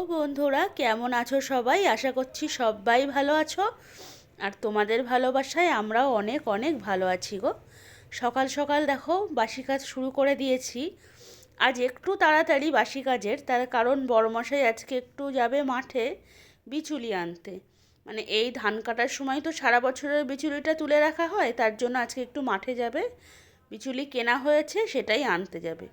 বন্ধুরা, কেমন আছো সবাই? আশা করছি সবাই ভালো আছো। আর তোমাদের ভালোবাসায় আমরাও অনেক অনেক ভালো আছি গো। সকাল সকাল দেখো বাসি কাজ শুরু করে দিয়েছি। আজ একটু তাড়াতাড়ি বাসি কাজের, তার কারণ বড়মশাই আজকে একটু যাবে মাঠে বিচুলি আনতে। মানে এই ধান কাটার সময় তো সারা বছরের বিচুলিটা তুলে রাখা হয়, তার জন্য আজকে একটু মাঠে যাবে। বিচুলি কেনা হয়েছে, সেটাই আনতে যাবে।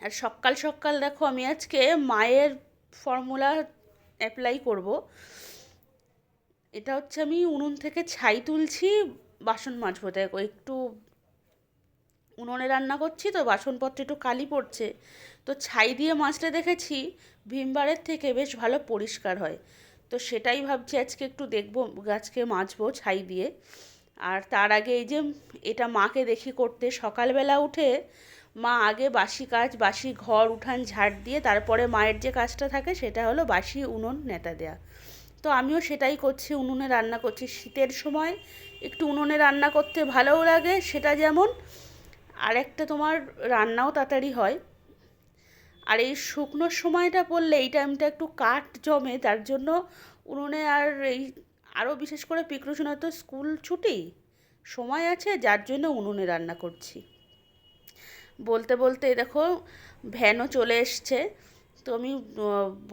আর সকাল সকাল দেখো আমি আজকে মায়ের ফর্মুলা অ্যাপ্লাই করব। এটা হচ্ছে আমি উনুন থেকে ছাই তুলছি, বাসন মাজবো। দেখো একটু উনুনে রান্না করছি তো বাসনপত্র একটু কালি পড়ছে, তো ছাই দিয়ে মাজলে দেখেছি ভিমবারের থেকে বেশ ভালো পরিষ্কার হয়। তো সেটাই ভাবছি আজকে একটু দেখবো, আজকে মাজবো ছাই দিয়ে। আর তার আগে এই যে এটা মাকে দেখি করতে, সকালবেলা উঠে মা আগে বাসি কাজ, বাসি ঘর উঠান ঝাড় দিয়ে তারপরে মায়ের যে কাজটা থাকে সেটা হলো বাসি উনুন নেতা দেয়া। তো আমিও সেটাই করছি, উনুনে রান্না করছি। শীতের সময় একটু উনুনে রান্না করতে ভালোও লাগে, সেটা যেমন, আর একটা তোমার রান্নাও তাড়াতাড়ি হয়। আর এই শুকনোর সময়টা পড়লে এই টাইমটা একটু কাঠ জমে, তার জন্য উনুনে। আর এই আরও বিশেষ করে পিকলু সোনার তো স্কুল ছুটি, সময় আছে, যার জন্য উনুনে রান্না করছি। বলতে বলতে দেখো ভ্যানও চলে এসছে। তো আমি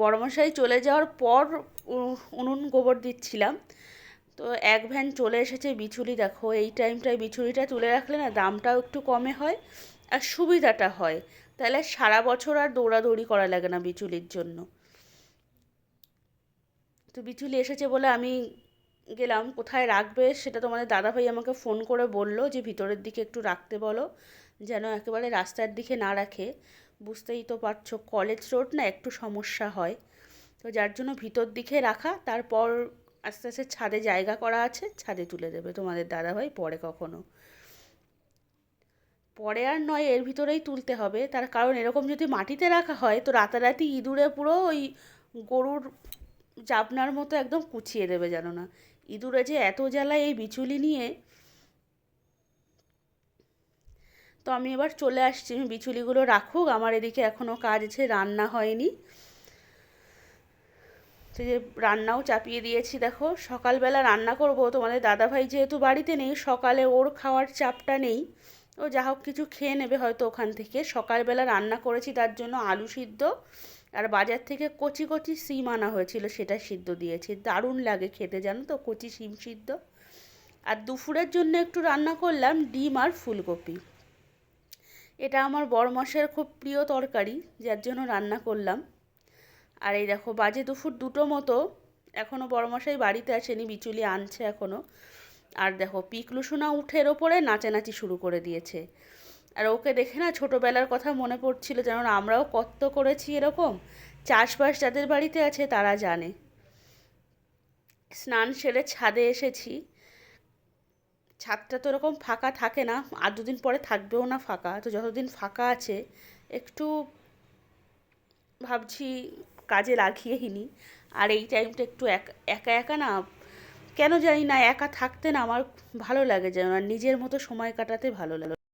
বড়মশাই চলে যাওয়ার পর উনুন গোবর দিচ্ছিলাম। তো এক ভ্যান চলে এসেছে বিচুলি। দেখো এই টাইমটায় বিচুলিটা তুলে রাখলে না দামটাও একটু কমে হয়, আর সুবিধাটা হয়। তাহলে সারা বছর আর দৌড়াদৌড়ি করা লাগে না বিচুলির জন্য। তো বিচুলি এসেছে বলে আমি গেলাম। কোথায় রাখবে সেটা তোমাদের দাদাভাই আমাকে ফোন করে বলল যে ভিতরের দিকে একটু রাখতে বলো, যেন একেবারে রাস্তার দিকে না রাখে। বুঝতেই তো পারছো কলেজ রোড না, একটু সমস্যা হয়। তো যার জন্য ভিতর দিকে রাখা, তারপর আস্তে আস্তে ছাদে জায়গা করা আছে, ছাদে তুলে দেবে তোমাদের দাদাভাই পরে কখনো। পরে আর নয়, এর ভিতরেই তুলতে হবে। তার কারণ এরকম যদি মাটিতে রাখা হয় তো রাতারাতি ইঁদুরে পুরো ওই গরুর জাবনার মতো একদম কুচিয়ে দেবে, জানো না। ইঁদুরে যে এত জ্বালায় এই বিচুলি নিয়ে। তো আমি এবার চলে আসছি, বিচুলিগুলো রাখুক, আমার এদিকে এখনও কাজ আছে, রান্না হয়নি। তো যে রান্নাও চাপিয়ে দিয়েছি। দেখো সকালবেলা রান্না করব, তোমাদের দাদাভাই যেহেতু বাড়িতে নেই, সকালে ওর খাওয়ার চাপটা নেই, ও যা হোক কিছু খেয়ে নেবে হয়তো ওখান থেকে। সকালবেলা রান্না করেছি তার জন্য আলু সিদ্ধ, আর বাজার থেকে কচি কচি শিম আনা হয়েছিল, সেটা সিদ্ধ দিয়েছি। দারুণ লাগে খেতে, জানো তো, কচি শিম সিদ্ধ। আর দুপুরের জন্য একটু রান্না করলাম ডিম আর ফুলকপি। এটা আমার বড়মশাইয়ের খুব প্রিয় তরকারি, যার জন্য রান্না করলাম। আর এই দেখো বাজে দুপুর 2টো মতো, এখনও বড়মশাই বাড়িতে আসেনি, বিচুলি আনছে এখনও। আর দেখো পিকলু সোনা উঠের ওপরে নাচানাচি শুরু করে দিয়েছে। আর ওকে দেখে না ছোটোবেলার কথা মনে পড়ছিল, যেন আমরাও কত করেছি এরকম। চাষবাস যাদের বাড়িতে আছে তারা জানে। স্নান সেরে ছাদে এসেছি। ছাদটা তো এরকম ফাঁকা থাকে না, আর 2 দিন পরে থাকবেও না ফাঁকা। তো যতদিন ফাঁকা আছে একটু ভাবছি কাজে লাগিয়েই নি। আর এই টাইমটা একটু একা একা না, কেন জানি না, একা থাকতে না আমার ভালো লাগে, যেন নিজের মতো সময় কাটাতে ভালো লাগে।